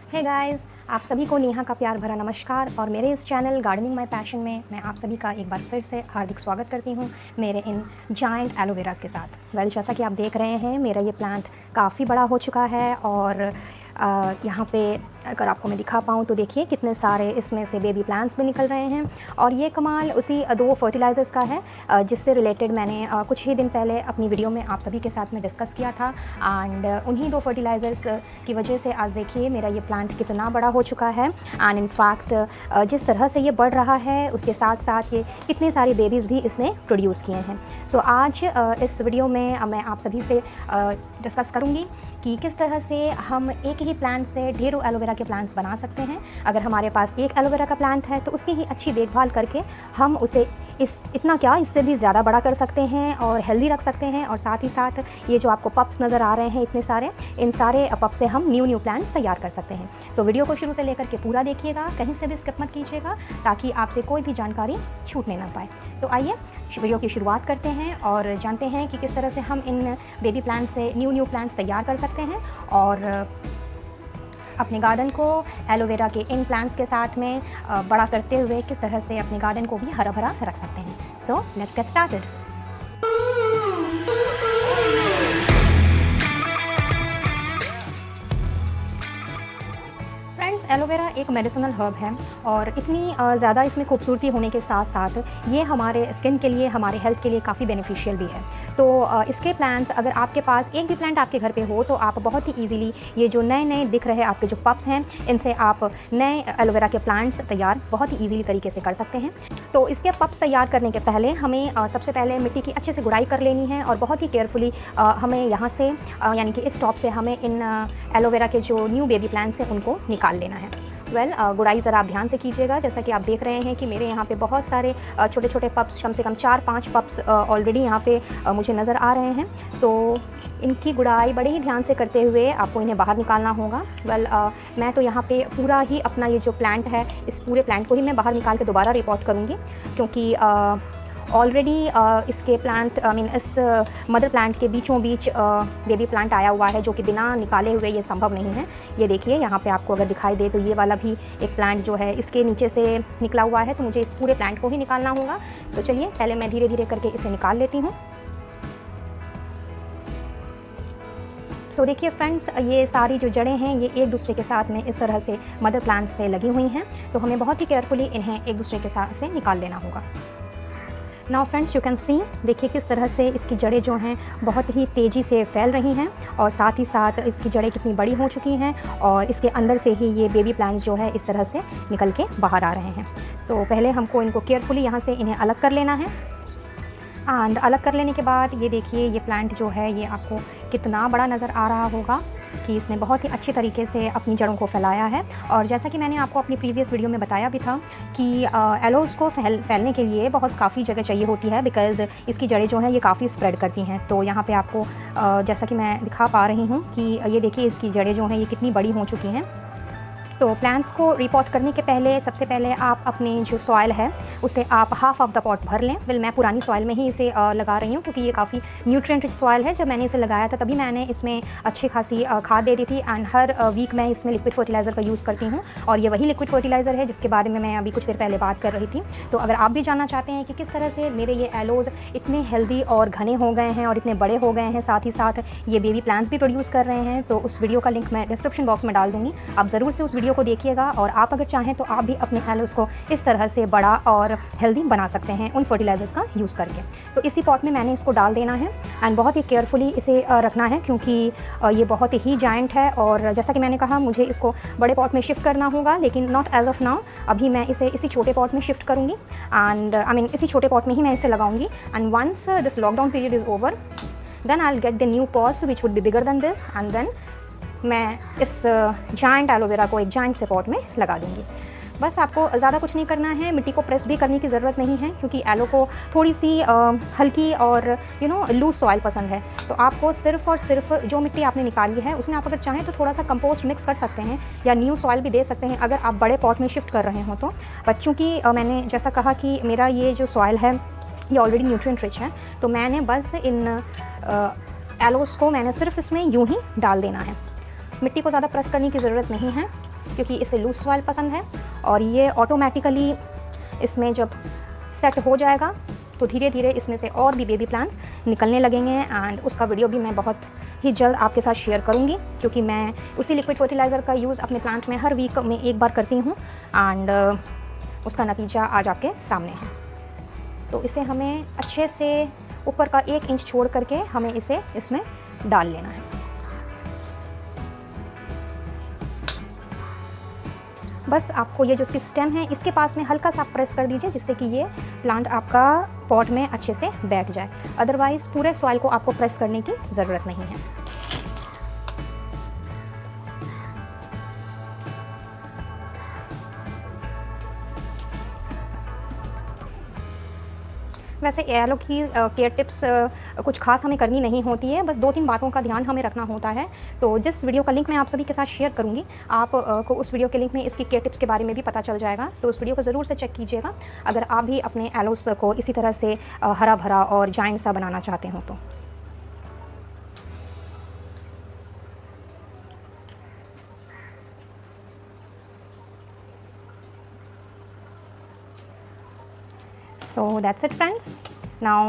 Hey guys, आप सभी को नेहा का प्यार भरा नमस्कार और मेरे इस चैनल गार्डनिंग माय पैशन में मैं आप सभी का एक बार फिर से हार्दिक स्वागत करती हूँ मेरे इन जायंट एलोवेरास के साथ। जैसा कि आप देख रहे हैं मेरा ये प्लांट काफ़ी बड़ा हो चुका है और यहाँ पे अगर आपको मैं दिखा पाऊँ तो देखिए कितने सारे इसमें से बेबी प्लांट्स भी निकल रहे हैं। और ये कमाल उसी 2 फर्टिलाइज़र्स का है जिससे रिलेटेड मैंने कुछ ही दिन पहले अपनी वीडियो में आप सभी के साथ में डिस्कस किया था। एंड उन्हीं 2 फर्टिलाइज़र्स की वजह से आज देखिए मेरा ये प्लांट कितना बड़ा हो चुका है। एंड इनफैक्ट जिस तरह से ये बढ़ रहा है उसके साथ साथ ये कितने सारे बेबीज़ भी इसने प्रोड्यूस किए हैं। सो आज इस वीडियो में मैं आप सभी से डिस्कस करूँगी कि किस तरह से हम एक ही प्लांट से ढेरों एलोवेरा के प्लांट्स बना सकते हैं। अगर हमारे पास एक एलोवेरा का प्लांट है तो उसकी ही अच्छी देखभाल करके हम उसे इससे भी ज़्यादा बड़ा कर सकते हैं और हेल्दी रख सकते हैं। और साथ ही साथ ये जो आपको पप्स नज़र आ रहे हैं इतने सारे, इन सारे पप से हम न्यू प्लांट्स तैयार कर सकते हैं। सो वीडियो को शुरू से लेकर के पूरा देखिएगा, कहीं से भी स्किप मत कीजिएगा ताकि आपसे कोई भी जानकारी छूटने ना पाए। तो आइए वीडियो की शुरुआत करते हैं और जानते हैं कि किस तरह से हम इन बेबी प्लांट्स से न्यू प्लांट्स तैयार कर सकते हैं और अपने गार्डन को एलोवेरा के इन प्लांट्स के साथ में बड़ा करते हुए किस तरह से अपने गार्डन को भी हरा भरा रख सकते हैं। So let's get started. Aloe vera एक मेडिसिनल हर्ब है और इतनी ज़्यादा इसमें खूबसूरती होने के साथ साथ ये हमारे स्किन के लिए, हमारे हेल्थ के लिए काफ़ी बेनिफिशियल भी है। तो इसके प्लांट्स अगर आपके पास एक भी प्लांट आपके घर पे हो तो आप बहुत ही इजीली ये जो नए दिख रहे आपके जो पप्स हैं इनसे आप नए एलोवेरा के प्लांट्स तैयार बहुत ही ईजीली तरीके से कर सकते हैं। तो इसके पप्स तैयार करने के पहले हमें सबसे पहले मिट्टी की अच्छे से गुड़ाई कर लेनी है और बहुत ही केयरफुली हमें यहाँ से यानी कि इस टॉप से हमें इन एलोवेरा के जो न्यू बेबी प्लांट्स हैं उनको निकाल लेना है। गुड़ाई ज़रा आप ध्यान से कीजिएगा। जैसा कि आप देख रहे हैं कि मेरे यहाँ पे बहुत सारे छोटे छोटे पप्स, कम से कम 4-5 पप्स ऑलरेडी यहाँ पे मुझे नज़र आ रहे हैं। तो इनकी गुड़ाई बड़े ही ध्यान से करते हुए आपको इन्हें बाहर निकालना होगा। मैं तो यहाँ पे पूरा ही अपना ये जो प्लांट है इस पूरे प्लांट को ही मैं बाहर निकाल के दोबारा रिपोर्ट करूँगी क्योंकि ऑलरेडी इसके प्लांट इस मदर प्लांट के बीचों बीच बेबी प्लांट आया हुआ है जो कि बिना निकाले हुए ये संभव नहीं है। ये देखिए यहाँ पे आपको अगर दिखाई दे तो ये वाला भी एक प्लांट जो है इसके नीचे से निकला हुआ है, तो मुझे इस पूरे प्लांट को ही निकालना होगा। तो चलिए पहले मैं धीरे धीरे करके इसे निकाल लेती हूँ। सो देखिए फ्रेंड्स, ये सारी जो जड़ें हैं ये एक दूसरे के साथ में इस तरह से मदर प्लांट से लगी हुई हैं, तो हमें बहुत ही केयरफुली इन्हें एक दूसरे के साथ से निकाल लेना होगा। Now friends, you can see, देखिए किस तरह से इसकी जड़ें जो हैं बहुत ही तेज़ी से फैल रही हैं और साथ ही साथ इसकी जड़ें कितनी बड़ी हो चुकी हैं और इसके अंदर से ही ये बेबी प्लांट्स जो है इस तरह से निकल के बाहर आ रहे हैं। तो पहले हमको इनको केयरफुली यहाँ से इन्हें अलग कर लेना है। एंड अलग कर लेने के बाद ये देखिए ये प्लांट जो है ये आपको कितना बड़ा नज़र आ रहा होगा कि इसने बहुत ही अच्छी तरीके से अपनी जड़ों को फैलाया है। और जैसा कि मैंने आपको अपनी प्रीवियस वीडियो में बताया भी था कि एलोस को फैलने के लिए काफ़ी जगह चाहिए होती है बिकॉज़ इसकी जड़ें जो हैं ये काफ़ी स्प्रेड करती हैं। तो यहाँ पे आपको जैसा कि मैं दिखा पा रही हूँ कि ये देखिए इसकी जड़ें जो हैं ये कितनी बड़ी हो चुकी हैं। तो प्लांट्स को रिपोर्ट करने के पहले सबसे पहले आप अपने जो सॉइल है उसे आप हाफ ऑफ द पॉट भर लें। मैं पुरानी सॉइल में ही इसे लगा रही हूँ क्योंकि ये काफ़ी न्यूट्रिएंट रिच सॉइल है। जब मैंने इसे लगाया था तभी मैंने इसमें अच्छी खासी खाद दे दी थी एंड हर वीक मैं इसमें लिक्विड फर्टिलाइज़र का यूज़ करती हूँ और ये वही लिक्विड फर्टिलाइज़र है जिसके बारे में मैं अभी कुछ देर पहले बात कर रही थी। तो अगर आप भी जानना चाहते हैं कि किस तरह से मेरे ये एलोज इतने हेल्दी और घने हो गए हैं और इतने बड़े हो गए हैं, साथ ही साथ ये बेबी प्लांट्स भी प्रोड्यूस कर रहे हैं, तो उस वीडियो का लिंक मैं डिस्क्रिप्शन बॉक्स में डाल दूँगी। आप ज़रूर से उस वीडियो को देखिएगा और आप अगर चाहें तो आप भी अपने एलोस को इस तरह से बड़ा और हेल्दी बना सकते हैं उन फर्टिलाइजर्स का यूज़ करके। तो इसी पॉट में मैंने इसको डाल देना है एंड बहुत ही केयरफुली इसे रखना है क्योंकि ये बहुत ही जायंट है और जैसा कि मैंने कहा मुझे इसको बड़े पॉट में शिफ्ट करना होगा, लेकिन नॉट एज ऑफ नाउ। अभी मैं इसे इसी छोटे पॉट में शिफ्ट करूँगी एंड इसी छोटे पॉट में ही मैं इसे लगाऊंगी। And once this lockdown period is over then I will get the new pots which would be bigger than this and then मैं इस जायंट एलोवेरा को एक जायंट से पॉट में लगा दूँगी। बस आपको ज़्यादा कुछ नहीं करना है, मिट्टी को प्रेस भी करने की ज़रूरत नहीं है क्योंकि एलो को थोड़ी सी हल्की और लूज सॉइल पसंद है। तो आपको सिर्फ़ और सिर्फ जो मिट्टी आपने निकाली है उसमें आप अगर चाहें तो थोड़ा सा कंपोस्ट मिक्स कर सकते हैं या न्यू सॉइल भी दे सकते हैं अगर आप बड़े पॉट में शिफ्ट कर रहे हो तो। बट चूँकि मैंने जैसा कहा कि मेरा ये जो सॉइल है ये ऑलरेडी न्यूट्रिएंट रिच है, तो मैंने बस इन एलोस को मैंने सिर्फ इसमें यूँ ही डाल देना है। मिट्टी को ज़्यादा प्रेस करने की ज़रूरत नहीं है। क्योंकि इसे लूज सॉइल पसंद है। और ये ऑटोमेटिकली इसमें जब सेट हो जाएगा तो धीरे धीरे इसमें से और भी बेबी प्लांट्स निकलने लगेंगे। एंड उसका वीडियो भी मैं बहुत ही जल्द आपके साथ शेयर करूंगी, क्योंकि मैं उसी लिक्विड फर्टिलाइज़र का यूज़ अपने प्लांट में हर वीक में एक बार करती हूँ एंड उसका नतीजा आज आपके सामने है। तो इसे हमें अच्छे से ऊपर का 1 इंच छोड़ करके हमें इसे इसमें डाल लेना है। बस आपको ये जो इसकी स्टेम है इसके पास में हल्का सा प्रेस कर दीजिए, जिससे कि ये प्लांट आपका पॉट में अच्छे से बैठ जाए। अदरवाइज़ पूरे सॉइल को आपको प्रेस करने की ज़रूरत नहीं है। वैसे एलो की केयर टिप्स कुछ खास हमें करनी नहीं होती है, बस 2-3 बातों का ध्यान हमें रखना होता है। तो जिस वीडियो का लिंक मैं आप सभी के साथ शेयर करूंगी, आप को उस वीडियो के लिंक में इसकी केयर टिप्स के बारे में भी पता चल जाएगा। तो उस वीडियो को ज़रूर से चेक कीजिएगा अगर आप भी अपने एलोस को इसी तरह से हरा भरा और जायंट सा बनाना चाहते हो तो। So that's it friends. Now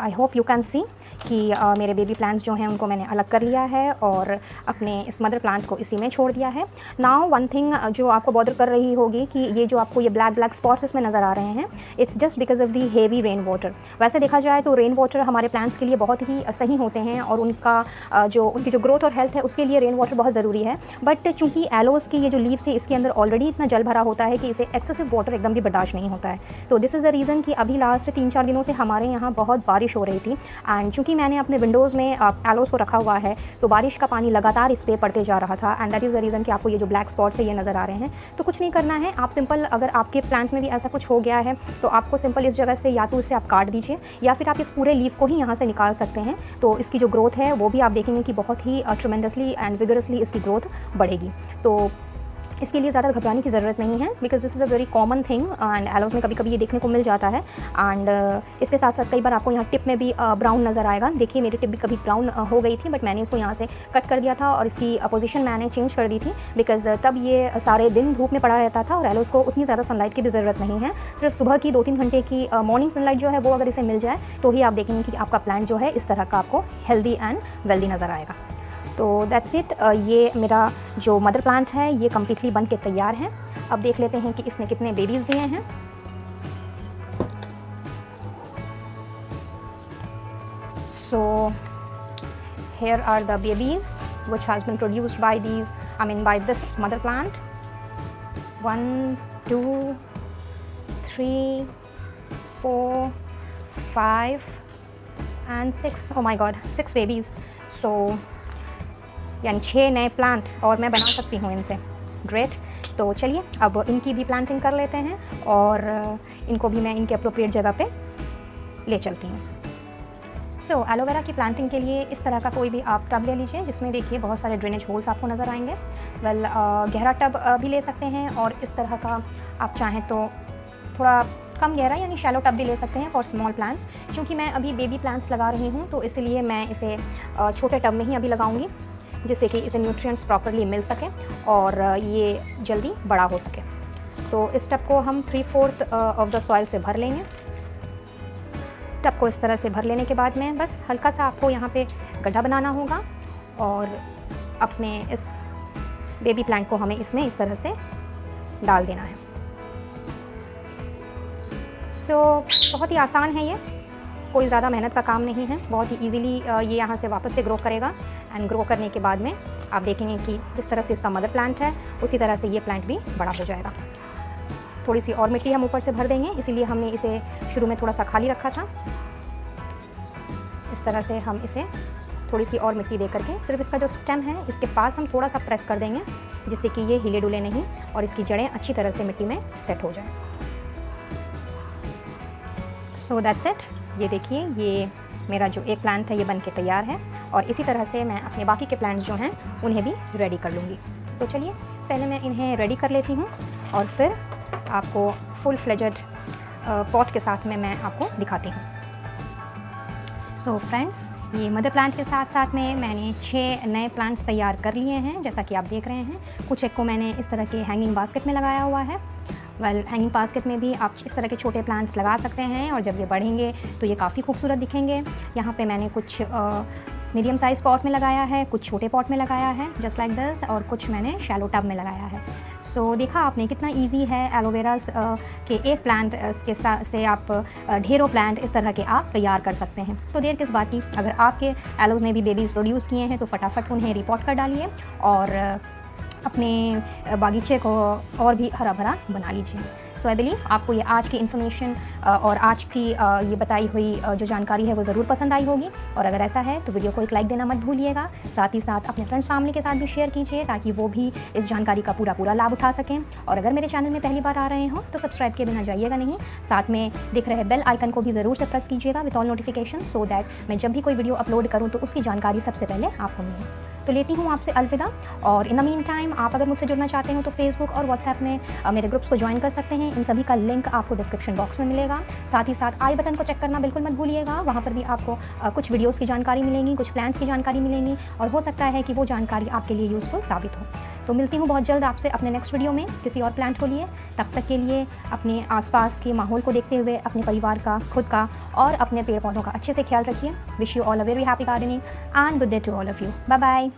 I hope you can see कि मेरे बेबी प्लांट्स जो हैं उनको मैंने अलग कर लिया है और अपने इस मदर प्लांट को इसी में छोड़ दिया है। नाउ वन थिंग जो आपको बॉदर कर रही होगी कि ये जो आपको ये ब्लैक स्पॉट्स इसमें नज़र आ रहे हैं, it's just because of the heavy rain water. वैसे देखा जाए तो रेन वाटर हमारे प्लांट्स के लिए बहुत ही सही होते हैं और उनकी जो ग्रोथ और हेल्थ है उसके लिए रेन वाटर बहुत ज़रूरी है। बट चूँकि एलोस की ये जो लीव्स है इसके अंदर ऑलरेडी इतना जल भरा होता है कि इसे एक्सेसिव वाटर एकदम भी बर्दाश्त नहीं होता है। तो दिस इज़ द रीज़न कि अभी लास्ट 3-4 दिनों से हमारे यहाँ बहुत बारिश हो रही थी एंड चूँकि मैंने अपने विंडोज़ में एलोस को रखा हुआ है तो बारिश का पानी लगातार इस पे पड़ते जा रहा था and that is the reason कि आपको ये जो ब्लैक स्पॉट्स है ये नज़र आ रहे हैं। तो कुछ नहीं करना है, आप सिंपल अगर आपके प्लांट में भी ऐसा कुछ हो गया है तो आपको सिंपल इस जगह से या तो इसे आप काट दीजिए या फिर आप इस पूरे लीफ को ही यहाँ से निकाल सकते हैं। तो इसकी जो ग्रोथ है वो भी आप देखेंगे कि बहुत ही ट्रेमेंडसली एंड विगरसली इसकी ग्रोथ बढ़ेगी। तो इसके लिए ज़्यादा घबराने की ज़रूरत नहीं है because this is a very common thing and एलोस में कभी कभी ये देखने को मिल जाता है। एंड इसके साथ साथ कई बार आपको यहाँ टिप में भी ब्राउन नज़र आएगा। देखिए मेरी टिप भी कभी ब्राउन हो गई थी बट मैंने इसको यहाँ से कट कर दिया था और इसकी पोजीशन मैंने चेंज कर दी थी बिकॉज तब ये सारे दिन धूप में पड़ा रहता था और एलोस को उतनी ज़्यादा सनलाइट की भी ज़रूरत नहीं है। सिर्फ सुबह की 2-3 घंटे की मॉर्निंग सनलाइट जो है वो अगर इसे मिल जाए तो ही आप देखेंगे कि आपका प्लांट जो है इस तरह का आपको हेल्दी एंड वेल्दी नज़र आएगा। तो दैट्स इट। ये मेरा जो मदर प्लांट है ये कम्प्लीटली बन के तैयार है। अब देख लेते हैं कि इसने कितने बेबीज़ दिए हैं। सो here are the babies which has been produced by by this mother plant. 1 2 3 4 5 and 6, oh my god, 6 babies. So यानी 6 नए प्लांट और मैं बना सकती हूँ इनसे। ग्रेट। तो चलिए अब इनकी भी प्लांटिंग कर लेते हैं और इनको भी मैं इनके अप्रोप्रिएट जगह पे ले चलती हूँ। सो एलोवेरा की प्लांटिंग के लिए इस तरह का कोई भी आप टब ले लीजिए जिसमें देखिए बहुत सारे ड्रेनेज होल्स आपको नज़र आएंगे। गहरा टब भी ले सकते हैं और इस तरह का आप चाहें तो थोड़ा कम गहरा यानी शैलो टब भी ले सकते हैं फॉर स्मॉल प्लांट्स। क्योंकि मैं अभी बेबी प्लांट्स लगा रही हूँ तो इसलिए मैं इसे छोटे टब में ही अभी लगाऊंगी जिससे कि इसे न्यूट्रिएंट्स प्रॉपर्ली मिल सके और ये जल्दी बड़ा हो सके। तो इस टब को हम 3/4 ऑफ द सॉइल से भर लेंगे। टब को इस तरह से भर लेने के बाद में बस हल्का सा आपको यहाँ पे गड्ढा बनाना होगा और अपने इस बेबी प्लांट को हमें इसमें इस तरह से डाल देना है। सो बहुत ही आसान है, ये कोई ज़्यादा मेहनत का काम नहीं है। बहुत ही इजीली ये यहाँ से वापस से ग्रो करेगा एंड ग्रो करने के बाद में आप देखेंगे कि जिस तरह से इसका मदर प्लांट है उसी तरह से ये प्लांट भी बड़ा हो जाएगा। थोड़ी सी और मिट्टी हम ऊपर से भर देंगे, इसीलिए हमने इसे शुरू में थोड़ा सा खाली रखा था। इस तरह से हम इसे थोड़ी सी और मिट्टी दे करके सिर्फ इसका जो स्टेम है इसके पास हम थोड़ा सा प्रेस कर देंगे जिससे कि ये हिले डुले नहीं और इसकी जड़ें अच्छी तरह से मिट्टी में सेट हो जाए। So that's it. ये देखिए ये मेरा जो एक प्लांट है ये बन के तैयार है और इसी तरह से मैं अपने बाकी के प्लांट्स जो हैं उन्हें भी रेडी कर लूँगी। तो चलिए पहले मैं इन्हें रेडी कर लेती हूँ और फिर आपको फुल फ्लेजेड पॉट के साथ में मैं आपको दिखाती हूँ। सो फ्रेंड्स, ये मदर प्लांट के साथ साथ में मैंने 6 नए प्लांट्स तैयार कर लिए हैं, जैसा कि आप देख रहे हैं। कुछ एक को मैंने इस तरह के हैंगिंग बास्केट में लगाया हुआ है। हैंगिंग बास्केट में भी आप इस तरह के छोटे प्लांट्स लगा सकते हैं और जब ये बढ़ेंगे तो ये काफ़ी खूबसूरत दिखेंगे। यहाँ पे मैंने कुछ मीडियम साइज़ पॉट में लगाया है, कुछ छोटे पॉट में लगाया है जस्ट लाइक दिस, और कुछ मैंने शैलो टब में लगाया है। सो देखा आपने कितना इजी है एलोवेरा के एक प्लांट के साथ से आप ढेरों प्लांट इस तरह के आप तैयार कर सकते हैं। तो देर किस बात की, अगर आपके एलोज़ ने भी बेबीज़ प्रोड्यूस किए हैं तो फटाफट उन्हें रिपोर्ट कर डालिए और अपने बागीचे को और भी हरा भरा बना लीजिए। सो आई बिलीव आपको ये आज की इन्फॉर्मेशन और आज की ये बताई हुई जो जानकारी है वो ज़रूर पसंद आई होगी, और अगर ऐसा है तो वीडियो को एक लाइक देना मत भूलिएगा। साथ ही साथ अपने फ्रेंड्स फैमिली के साथ भी शेयर कीजिए ताकि वो भी इस जानकारी का पूरा लाभ उठा सकें। और अगर मेरे चैनल में पहली बार आ रहे हो तो सब्सक्राइब किए बिना जाइएगा नहीं, साथ में दिख रहे बेल आइकन को भी ज़रूर से प्रेस कीजिएगा with all notification, so that मैं जब भी कोई वीडियो अपलोड करूँ तो उसकी जानकारी सबसे पहले आपको मिले। तो लेती हूँ आपसे अलविदा, और इन द मीन टाइम आप अगर मुझसे जुड़ना चाहते हो तो फेसबुक और व्हाट्सएप में मेरे ग्रुप्स को ज्वाइन कर सकते हैं। इन सभी का लिंक आपको डिस्क्रिप्शन बॉक्स में मिलेगा। साथ ही साथ आई बटन को चेक करना बिल्कुल मत भूलिएगा, वहाँ पर भी आपको कुछ वीडियोस की जानकारी मिलेंगी, कुछ प्लान्स की जानकारी मिलेंगी, और हो सकता है कि वो जानकारी आपके लिए यूज़फुल साबित हो। तो मिलती हूँ बहुत जल्द आपसे अपने नेक्स्ट वीडियो में किसी और प्लांट को लिए। तब तक के लिए अपने आसपास के माहौल को देखते हुए अपने परिवार का, खुद का और अपने पेड़ पौधों का अच्छे से ख्याल रखिए। Wish you all a very happy gardening and good day to all of you. Bye bye.